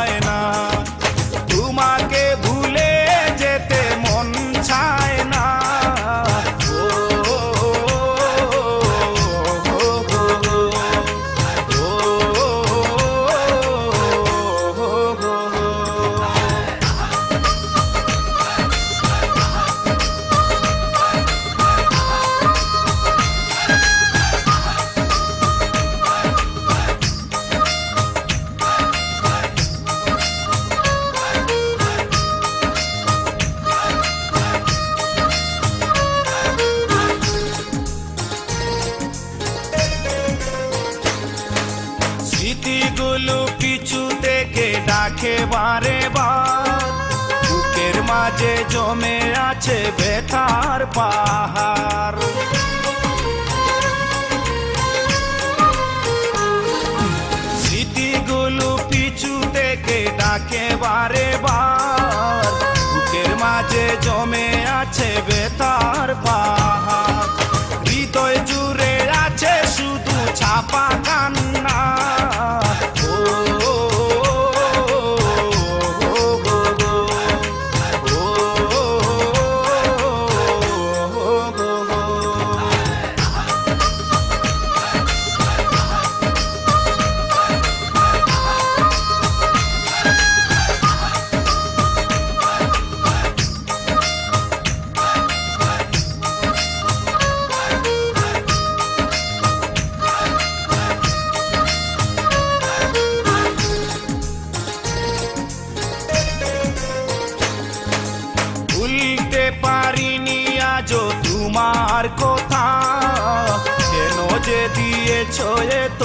হয় না, তোমাকে ভুলে যেতে মন চায় না। স্মৃতিগুলো পিছু থেকে ডাকে বারে বার, বুকের মাঝে জমে আছে ব্যথার পাহাড়। স্মৃতিগুলো পিছু থেকে ডাকে বারে বার, বুকের মাঝে জমে আছে ব্যথার পাহাড়। হৃদয় জুড়ে আছে শুধু ছাপা কান্না। ভুলতে পারিনি আজও তোমার কথা, কেন যে দিয়েছ এত